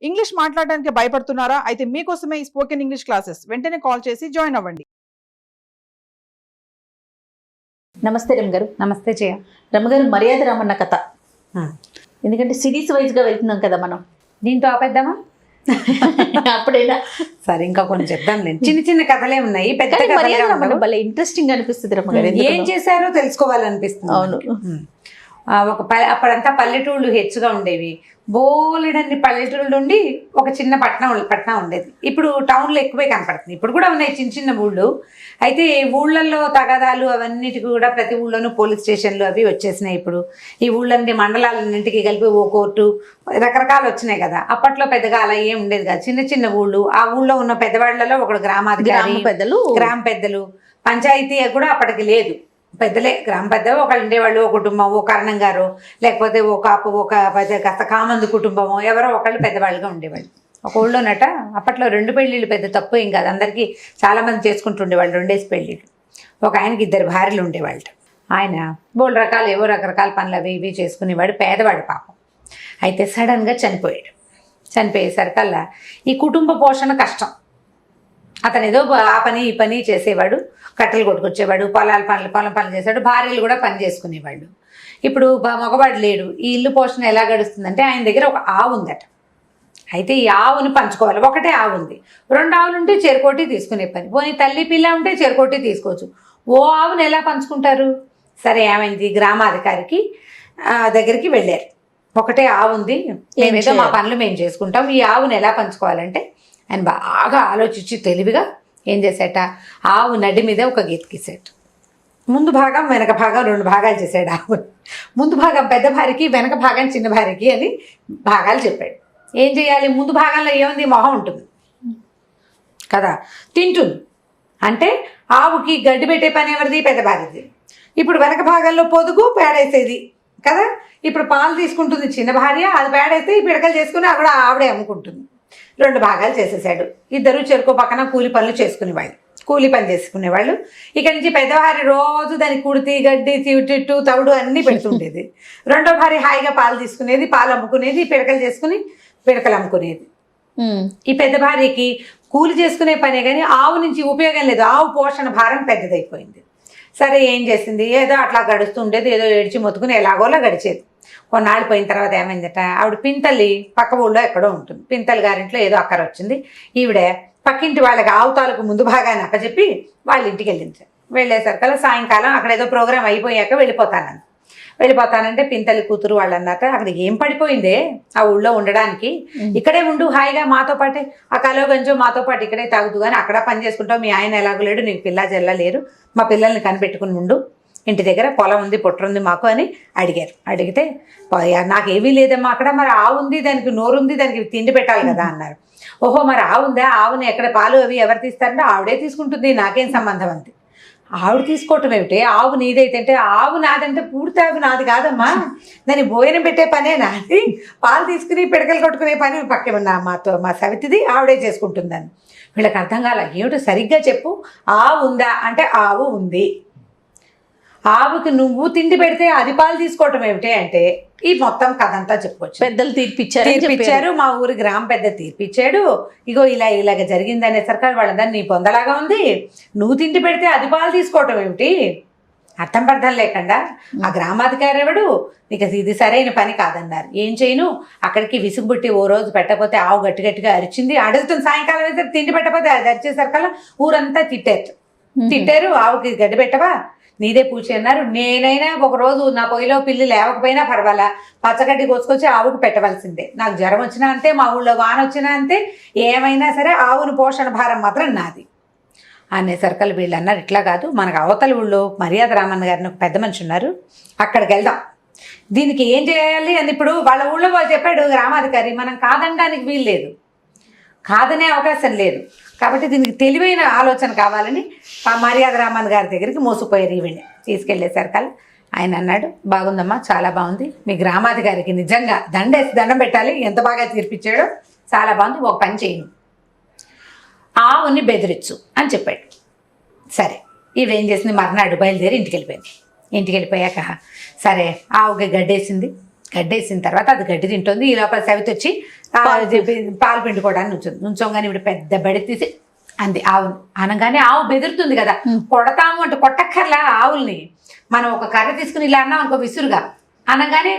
English మాట్లాడడానికి భయపడుతున్నారా? అయితే మీకోసమే ఈ స్పోకెన్ ఇంగ్లీష్ క్లాసెస్. వెంటనే కాల్ చేసి జాయిన్ అవ్వండి. నమస్తే రమ్మగారు. నమస్తే జయ. రమ్మగారు, మర్యాద రామన్న కథ, ఎందుకంటే సిరీస్ వైజ్గా వెళ్తున్నాం కదా మనం. దీంతో ఆపేద్దామా? అప్పుడైనా సరే, ఇంకా కొన్ని చెప్దాంలే. చిన్న చిన్న కథలే ఉన్నాయి, పెద్ద మర్యాద కథలే రామన్న ఉండవు. భలే ఇంట్రెస్టింగ్ అనిపిస్తుంది రమ్మగారు. ఏం చేశారో తెలుసుకోవాలనిపిస్తుంది. అవును. అప్పుడంతా పల్లెటూళ్ళు హెచ్చుగా ఉండేవి. బోలెడన్ని పల్లెటూళ్ళు ఉండి ఒక చిన్న పట్టణం ఉండేది. ఇప్పుడు టౌన్లో ఎక్కువే కనపడుతుంది. ఇప్పుడు కూడా ఉన్నాయి చిన్న చిన్న ఊళ్ళు. అయితే ఊళ్ళల్లో తగాదాలు అవన్నిటికి కూడా ప్రతి ఊళ్ళోనూ పోలీస్ స్టేషన్లు అవి వచ్చేసినాయి. ఇప్పుడు ఈ ఊళ్ళన్ని మండలాలన్నింటికి కలిపి ఓ కోర్టు రకరకాలు వచ్చినాయి కదా. అప్పట్లో పెద్దగా అలా ఏం ఉండేది కాదు, చిన్న చిన్న ఊళ్ళు. ఆ ఊళ్ళో ఉన్న పెద్దవాళ్లలో ఒకడు గ్రామాధికారి, గ్రామ పెద్దలు, పంచాయతీ కూడా అప్పటికి లేదు. పెద్దలే, గ్రామ పెద్దలు ఒకళ్ళు ఉండేవాళ్ళు. ఒక కుటుంబం, ఓ కరణం గారు, లేకపోతే ఒక పెద్ద కాస్త కామందు కుటుంబము, ఎవరో ఒకళ్ళు పెద్దవాళ్ళుగా ఉండేవాళ్ళు ఒక ఊళ్ళోనట. అప్పట్లో 2 పెళ్ళిళ్ళు పెద్ద తప్పు ఏం కాదు, అందరికీ చాలామంది చేసుకుంటుండేవాళ్ళు 2 పెళ్ళిళ్ళు. ఒక ఆయనకి 2 భార్యలు ఉండేవాళ్ళు. ఆయన బోల్ రకాలు ఏవో రకరకాల పనులు అవి ఇవి చేసుకునేవాడు, పేదవాడు పాపం. అయితే సడన్గా చనిపోయాడు. చనిపోయేసరికల్లా ఈ కుటుంబ పోషణ కష్టం. అతను ఏదో ఆ పని ఈ పని చేసేవాడు, కట్టెలు కొట్టుకొచ్చేవాడు, పొలం పనులు చేసేవాడు, భార్యలు కూడా పని చేసుకునేవాళ్ళు. ఇప్పుడు మగవాడు లేడు. ఈ ఇల్లు పోషణ ఎలా గడుస్తుందంటే ఆయన దగ్గర ఒక ఆవు ఉందట. అయితే ఈ ఆవుని పంచుకోవాలి. ఒకటే ఆవు ఉంది, 2 ఆవులు ఉంటే చెరుకోటి తీసుకునే పని. పోనీ తల్లి పిల్ల ఉంటే చెరుకోటి తీసుకోవచ్చు. ఓ ఆవుని ఎలా పంచుకుంటారు? సరే, ఏమైంది, గ్రామాధికారికి దగ్గరికి వెళ్ళారు. ఒకటే ఆవు ఉంది, మేమేదో మా పనులు మేము చేసుకుంటాం, ఈ ఆవుని ఎలా పంచుకోవాలంటే ఆయన బాగా ఆలోచించి తెలివిగా ఏం చేశాట, ఆవు నడి మీద ఒక గీత గీసాడు. ముందు భాగం వెనక భాగం 2 భాగాలు చేశాడు. ఆవు ముందు భాగం పెద్ద భార్యకి, వెనక భాగం చిన్న భార్యకి అని భాగాలు చెప్పాడు. ఏం చేయాలి? ముందు భాగంలో ఏముంది, మొహం ఉంటుంది కదా, తింటుంది. అంటే ఆవుకి గడ్డి పెట్టే పని ఎవరిది? పెద్ద భార్యది. ఇప్పుడు వెనక భాగంలో పొదుగు పేడేసేది కదా. ఇప్పుడు పాలు తీసుకుంటుంది చిన్న భార్య, అది పేడేస్తే ఈ పిడకలు చేసుకుని అక్కడ ఆవిడే అమ్ముకుంటుంది. 2 భాగాలు చేసేసాడు. ఇద్దరు చెరుకు పక్కన కూలి పనులు చేసుకునేవాళ్ళు, కూలి పని చేసుకునేవాళ్ళు. ఇక్కడి నుంచి పెద్ద భార్య రోజు దానికి కుడితి గడ్డి తిట్టు తవుడు అన్నీ పెడుతుండేది. 2వ భార్య హాయిగా పాలు తీసుకునేది, పాలు అమ్ముకునేది, పిడకలు చేసుకుని పిడకలు అమ్ముకునేది. ఈ పెద్ద భార్యకి కూలి చేసుకునే పనే కానీ ఆవు నుంచి ఉపయోగం లేదు. ఆవు పోషణ భారం పెద్దదైపోయింది. సరే, ఏం చేసింది, ఏదో అట్లా గడుస్తుండేది, ఏదో ఏడ్చి మొత్తుకుని ఎలాగోలా గడిచేది. కొన్నాళ్ళు పోయిన తర్వాత ఏమైందట, ఆవిడ పింతల్లి పక్క ఊళ్ళో ఎక్కడో ఉంటుంది. పింతల్ గారింట్లో ఏదో అక్కర వచ్చింది. ఈవిడ పక్కింటి వాళ్ళకి ఆవుతాలకు ముందు భాగాన్ని అప్పచెప్పి వాళ్ళ ఇంటికి వెళ్ళింది. వెళ్ళేసరికల్లా సాయంకాలం అక్కడ ఏదో ప్రోగ్రాం అయిపోయాక వెళ్ళిపోతానంటే పింతల్లి కూతురు వాళ్ళు అన్నట్ట, అక్కడ ఏం పడిపోయిందే ఆ ఊళ్ళో ఉండడానికి, ఇక్కడే ఉండు హాయిగా మాతో పాటే, ఆ కలో గంజో మాతో పాటు ఇక్కడే తాగుతూ కానీ అక్కడ పని చేసుకుంటావు, మీ ఆయన ఎలాగో లేడు, నీకు పిల్ల జల్ల లేరు, మా పిల్లల్ని కనిపెట్టుకుని ఉండు, ఇంటి దగ్గర పొలం ఉంది పొట్టు ఉంది మాకు అని అడిగారు. అడిగితే నాకేమీ లేదమ్మా అక్కడ, మరి ఆవు ఉంది, దానికి నోరుంది, దానికి తిండి పెట్టాలి కదా అన్నారు. ఓహో, మరి ఆవు ఉందా, ఆవుని ఎక్కడ పాలు అవి ఎవరు తీస్తారంటే ఆవిడే తీసుకుంటుంది, నాకేం సంబంధం అంది. ఆవిడ తీసుకోవటం ఏమిటి, ఆవు నీదైతే అంటే, ఆవు నాదంటే పూర్తి ఆవు నాది కాదమ్మా, దాన్ని భోజనం పెట్టే పనే నాది, పాలు తీసుకుని పిడకలు కొట్టుకునే పని పక్కన మా సవితిది, ఆవిడే చేసుకుంటుందని. వీళ్ళకి అర్థం కాల. ఏమిటో సరిగ్గా చెప్పు, ఆవు ఉందా అంటే ఆవు ఉంది. ఆవుకి నువ్వు తిండి పెడితే అది పాలు తీసుకోవటం ఏమిటి అంటే, ఈ మొత్తం కథ అంతా చెప్పుకోవచ్చు. పెద్దలు తీర్పిచ్చారు, మా ఊరి గ్రామ పెద్ద తీర్పిచ్చాడు. ఇగో ఇలాగ జరిగింది అనేసరికి వాళ్ళందరూ నీ పొందలాగా ఉంది, నువ్వు తిండి పెడితే అది పాలు తీసుకోవటం ఏమిటి, అర్థం పర్థం లేకుండా ఆ గ్రామాధికారి ఎవడు, నీకు ఇది సరైన పని కాదన్నారు. ఏం చేయను, అక్కడికి విసుగుబుట్టి ఓ రోజు పెట్టకపోతే ఆవు గట్టిగా అరిచింది. అడుగుతుంది సాయంకాలం అయితే తిండి పెట్టకపోతే అది అరిచేసరికల్లా ఊరంతా తిట్టారు. ఆవుకి గడ్డి పెట్టవా, నీదే పూచి అన్నారు. నేనైనా ఒకరోజు నా పొయ్యిలో పిల్లి లేవకపోయినా పర్వాలా, పచ్చగడ్డి కోసుకొచ్చి ఆవుకు పెట్టవలసిందే. నాకు జ్వరం వచ్చినా అంతే, మా ఊళ్ళో వాన వచ్చినా అంతే, ఏమైనా సరే ఆవును పోషణ భారం మాత్రం నాది అనేసరికల్ వీళ్ళు అన్నారు, ఇట్లా కాదు, మనకు అవతల ఊళ్ళో మర్యాద రామన్న గారిని ఒక పెద్ద మనిషి ఉన్నారు, అక్కడికి వెళ్దాం, దీనికి ఏం చేయాలి అని. ఇప్పుడు వాళ్ళ ఊళ్ళో వాళ్ళు చెప్పాడు గ్రామాధికారి, మనం కాదనడానికి వీలు లేదు, కాదనే అవకాశం లేదు, కాబట్టి దీనికి తెలివైన ఆలోచన కావాలని మర్యాద రామన్ గారి దగ్గరికి మోసుకుపోయారు. ఈవిని తీసుకెళ్ళేసరికల్లా ఆయన అన్నాడు, బాగుందమ్మా, చాలా బాగుంది, మీ గ్రామాధికారికి నిజంగా దండం పెట్టాలి, ఎంత బాగా తీర్పిచ్చాడో, చాలా బాగుంది, ఒక పని చేయను, ఆవుని బెదిరించు అని చెప్పాడు. సరే, ఇవేం చేసింది, మర్నాడు బయలుదేరి ఇంటికి వెళ్ళిపోయాక సరే ఆవుకి గడ్డేసిన తర్వాత అది గడ్డి తింటుంది. ఈ లోపల సవితి వచ్చి పాలు పిండుకోవడానికి నుంచోగానే ఇప్పుడు పెద్ద బడి తీసి అంది ఆవు అనగానే ఆవు బెదురుతుంది కదా, కొడతాము అంటే కొట్టక్కర్లా ఆవుల్ని. మనం ఒక కర్ర తీసుకుని ఇలా అన్నాం అనుకో విసురుగా అనగానే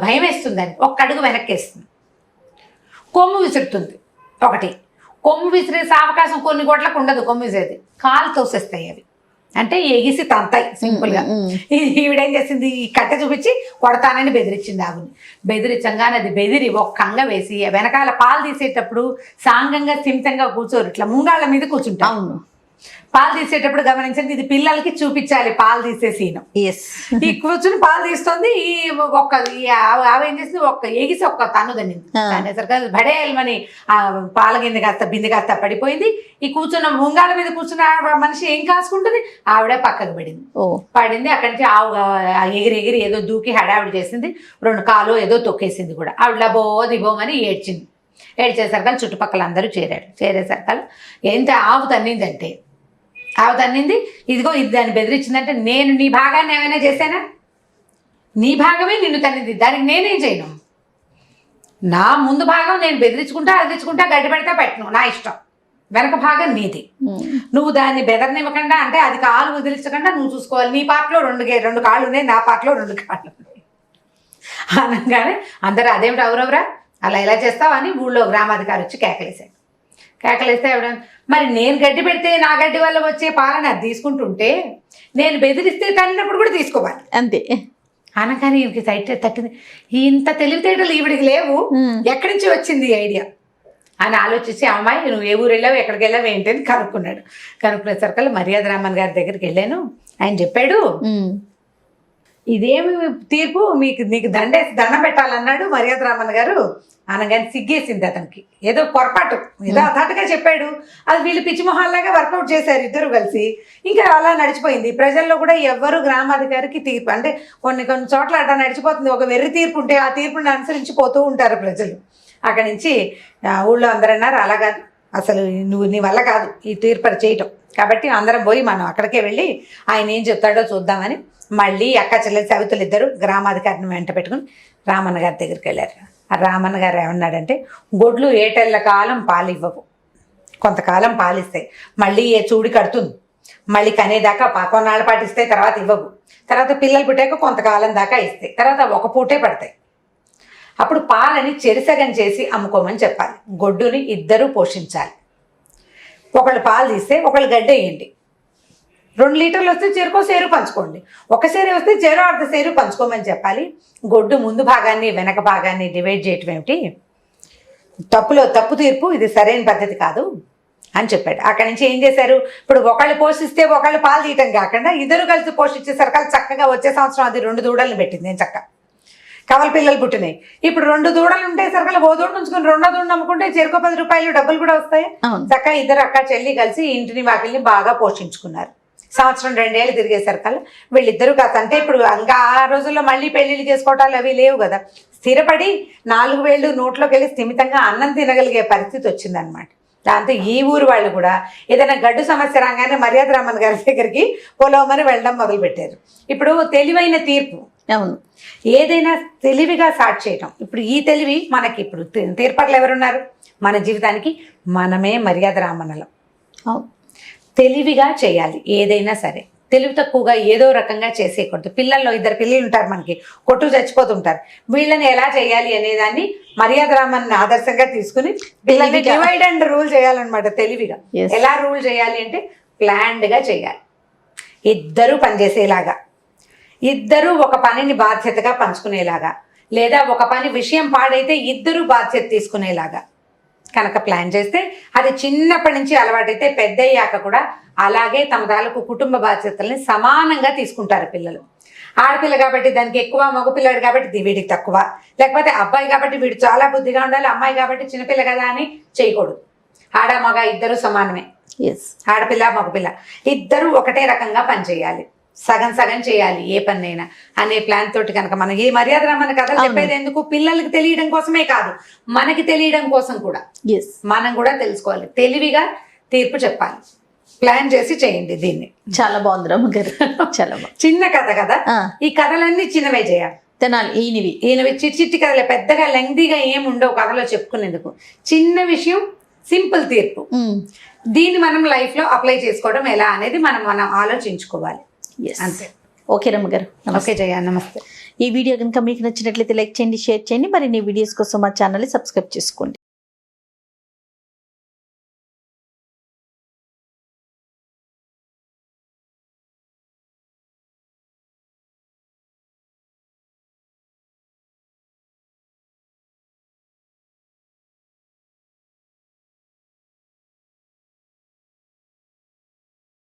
భయం వేస్తుంది, అని ఒక్క అడుగు వెనక్కేస్తుంది. కొమ్ము విసురుతుంది ఒకటి, కొమ్ము విసిరేసే అవకాశం కొన్ని గోట్లకు ఉండదు, కొమ్ము విసిరేది కాలు తోసేస్తాయి అవి, అంటే ఎగిసి తంతాయి సింపుల్ గా. ఈవిడేం చేసింది, ఈ కట్టె చూపించి కొడతానని బెదిరించింది ఆవుని. బెదిరించంగానే అది బెదిరి ఒక్కంగా వేసి వెనకాల పాలు తీసేటప్పుడు సాంగంగా స్థిమితంగా కూర్చోరు, ఇట్లా ముంగాళ్ళ మీద కూర్చుంటాం. పాలు తీసేటప్పుడు గమనించండి, ఇది పిల్లలకి చూపించాలి పాలు తీసే సీను. ఈ కూర్చుని పాలు తీస్తుంది, ఈ ఆవు ఏం చేసింది, ఎగిసి ఒక్క తన్ను దన్నింది. బడేయమని పాల గిన్నె కాస్త బిందె కాస్త పడిపోయింది. ఈ కూర్చున్న ముంగాల మీద కూర్చున్న మనిషి ఏం కాసుకుంటుంది, ఆవిడే పక్కకు పడింది. అక్కడి నుంచి ఆవు ఎగిరి ఏదో దూకి హడావిడి చేసింది, 2 కాలు ఏదో తొక్కేసింది కూడా. ఆవిడ లబో దిబోమని ఏడ్చింది. ఏడ్చేసరికల్ చుట్టుపక్కల అందరూ చేరేసరికల్ ఏంటి ఆవు తన్నిందంటే, ఆవు తన్నింది, ఇదిగో ఇది దాన్ని బెదిరించిందంటే, నేను నీ భాగాన్ని ఏమైనా చేశానా, నీ భాగమే నిన్ను తన్నింది, దానికి నేనేం చేయను, నా ముందు భాగం నేను బెదిరించుకుంటా అదిరించుకుంటా గడ్డి పెడతా పెట్టను, నా ఇష్టం, వెనక భాగం నీది, నువ్వు దాన్ని బెదరనివ్వకుండా అంటే అది కాలు వదిలించకుండా నువ్వు చూసుకోవాలి, నీ పాటలో 2 కాళ్ళు ఉన్నాయి, నా పాటలో 2 కాళ్ళు ఉన్నాయి అనగానే అందరూ అదేమిటి ఎవరెవరా అలా ఎలా చేస్తావని ఊళ్ళో గ్రామాధికారి వచ్చి కేకలేశాడు. కేకలేస్తే ఆవిడ, మరి నేను గడ్డి పెడితే నా గడ్డి వల్ల వచ్చే పాలన అది తీసుకుంటుంటే నేను బెదిరిస్తే తల్లినప్పుడు కూడా తీసుకోవాలి అంతే అనగానే ఈవిడికి సైట్ తట్టింది. ఇంత తెలివితేటలు ఈవిడికి లేవు, ఎక్కడి నుంచి వచ్చింది ఐడియా అని ఆలోచించి, అమ్మాయి నువ్వు ఏ ఊరు వెళ్ళావు ఎక్కడికి వెళ్ళావు ఏంటి అని కనుక్కున్నాడు. కనుక్కునేసరికల్లా మర్యాద రామన్ గారి దగ్గరికి వెళ్ళాను, ఆయన చెప్పాడు ఇదేమి తీర్పు, నీకు దండం పెట్టాలన్నాడు మర్యాద రామన్ గారు అనగానే సిగ్గేసింది అతనికి. ఏదో పొరపాటు ఏదో అథాటుగా చెప్పాడు, అది వీళ్ళు పిచ్చిమొహాల్లాగా వర్కౌట్ చేశారు ఇద్దరు కలిసి, ఇంకా అలా నడిచిపోయింది. ప్రజల్లో కూడా ఎవ్వరు గ్రామాధికారికి తీర్పు అంటే కొన్ని చోట్ల అట్లా నడిచిపోతుంది, ఒక వెర్రి తీర్పు ఉంటే ఆ తీర్పుని అనుసరించి పోతూ ఉంటారు ప్రజలు. అక్కడి నుంచి ఊళ్ళో అందరూ అన్నారు, అలాగా అసలు నీ వల్ల కాదు ఈ తీర్పు చేయటం, కాబట్టి అందరం పోయి మనం అక్కడికే వెళ్ళి ఆయన ఏం చెప్తాడో చూద్దామని మళ్ళీ అక్క చెల్లెలు సవితులు ఇద్దరు గ్రామాధికారిని వెంట పెట్టుకుని రామన్న గారి దగ్గరికి వెళ్ళారు. ఆ రామన్న గారు ఏమన్నాడంటే, గొడ్లు ఏటెళ్ళ కాలం పాలు ఇవ్వవు, కొంతకాలం పాలిస్తాయి, మళ్ళీ ఏ చూడి కడుతుంది, మళ్ళీ కనేదాకా కొన్నాళ్ళు పాటిస్తాయి, తర్వాత ఇవ్వవు, తర్వాత పిల్లలు పుట్టాక కొంతకాలం దాకా ఇస్తాయి, తర్వాత ఒక పూటే పడతాయి. అప్పుడు పాలని చెరిసగం చేసి అమ్ముకోమని చెప్పాలి. గొడ్డుని ఇద్దరూ పోషించాలి, ఒకళ్ళు పాలు తీస్తే ఒకళ్ళు గడ్డి వేయండి, 2 లీటర్లు వస్తే చెరుకో సేరు పంచుకోండి, ఒక సేరు వస్తే చెరు అర్ధ సేరు పంచుకోమని చెప్పాలి. గొడ్డు ముందు భాగాన్ని వెనక భాగాన్ని డివైడ్ చేయటం ఏమిటి తప్పు తీర్పు, ఇది సరైన పద్ధతి కాదు అని చెప్పాడు. అక్కడి నుంచి ఏం చేశారు, ఇప్పుడు ఒకళ్ళు పోషిస్తే ఒకళ్ళు పాలు తీయటం కాకుండా ఇద్దరు కలిసి పోషించేసరికి చక్కగా వచ్చే సంవత్సరం అది 2 దూడలను పెట్టింది. నేను చక్క కవల పిల్లలు పుట్టినాయి. ఇప్పుడు 2 దూడలు ఉంటే సరికల్ ఓ దూడ ఉంచుకొని 2వ దూడను అమ్ముకుంటే చెరుకు 10 రూపాయలు డబ్బులు కూడా వస్తాయి. చక్కగా ఇద్దరు అక్క చెల్లి కలిసి ఇంటిని వాకిల్ని బాగా పోషించుకున్నారు. సంవత్సరం 2 ఏళ్ళు తిరిగేసరికల్లా వీళ్ళిద్దరూ కాస్త అంటే ఇప్పుడు ఇంకా ఆ రోజుల్లో మళ్ళీ పెళ్లిళ్ళు చేసుకోవటాలు అవి లేవు కదా, స్థిరపడి 4 వేళ్ళు నోట్లోకి వెళ్ళి స్థిమితంగా అన్నం తినగలిగే పరిస్థితి వచ్చిందనమాట. దాంతో ఈ ఊరు వాళ్ళు కూడా ఏదైనా గడ్డు సమస్య రాగానే మర్యాద రామన్ గారి దగ్గరికి పొలవమని వెళ్ళడం మొదలుపెట్టారు. ఇప్పుడు తెలివైన తీర్పు, అవును, ఏదైనా తెలివిగా సాట్ చేయటం. ఇప్పుడు ఈ తెలివి మనకి ఇప్పుడు తీర్పర్లు ఎవరున్నారు, మన జీవితానికి మనమే మర్యాద రామన్నలం. తెలివిగా చేయాలి ఏదైనా సరే, తెలివి తక్కువగా ఏదో రకంగా చేసేయకూడదు. పిల్లల్లో 2 పిల్లలు ఉంటారు మనకి, కొట్టు చచ్చిపోతుంటారు, వీళ్ళని ఎలా చేయాలి అనేదాన్ని మర్యాద రామన్ ఆదర్శంగా తీసుకుని పిల్లల్ని డివైడ్ అండ్ రూల్ చేయాలన్నమాట. తెలివిగా ఎలా రూల్ చేయాలి అంటే ప్లాన్డ్గా చేయాలి, ఇద్దరూ పనిచేసేలాగా, ఇద్దరూ ఒక పనిని బాధ్యతగా పంచుకునేలాగా, లేదా ఒక పని విషయం పాడైతే ఇద్దరు బాధ్యత తీసుకునేలాగా కనుక ప్లాన్ చేస్తే అది చిన్నప్పటి నుంచి అలవాటైతే పెద్ద అయ్యాక కూడా అలాగే తమ తాలూకు కుటుంబ బాధ్యతల్ని సమానంగా తీసుకుంటారు పిల్లలు. ఆడపిల్ల కాబట్టి దానికి ఎక్కువ, మగపిల్లాడు కాబట్టి వీడికి తక్కువ, లేకపోతే అబ్బాయి కాబట్టి వీడు చాలా బుద్ధిగా ఉండాలి, అమ్మాయి కాబట్టి చిన్నపిల్ల కదా అని చేయకూడదు. ఆడ మగ ఇద్దరు సమానమే, ఆడపిల్ల మగపిల్ల ఇద్దరు ఒకటే రకంగా పనిచేయాలి, సగం సగం చేయాలి ఏ పన్నైనా అనే ప్లాన్ తోటి కనుక మనం ఈ మర్యాద రామన్న కథలు చెప్పేది ఎందుకు, పిల్లలకి తెలియడం కోసమే కాదు, మనకి తెలియడం కోసం కూడా. మనం కూడా తెలుసుకోవాలి, తెలివిగా తీర్పు చెప్పాలి, ప్లాన్ చేసి చేయండి దీన్ని. చాలా బాగుంది రమ్మ గారు, చాలా బాగుంది. చిన్న కథ కదా, ఈ కథలన్నీ చిన్నవే చేయాలి. తెనాలి ఈయనవి. ఈయనవి చిట్టి కథలే, పెద్దగా లెంగ్దీగా ఏమి ఉండవు కథలో చెప్పుకునేందుకు. చిన్న విషయం, సింపుల్ తీర్పు. దీన్ని మనం లైఫ్లో అప్లై చేసుకోవడం ఎలా అనేది మనం ఆలోచించుకోవాలి. అంతే. ఓకే రమ్మ గారు. ఓకే జయ, నమస్తే. ఈ వీడియో కనుక మీకు నచ్చినట్లయితే లైక్ చేయండి, షేర్ చేయండి. మరిన్ని వీడియోస్ కోసం మా ఛానల్ని సబ్స్క్రైబ్ చేసుకోండి.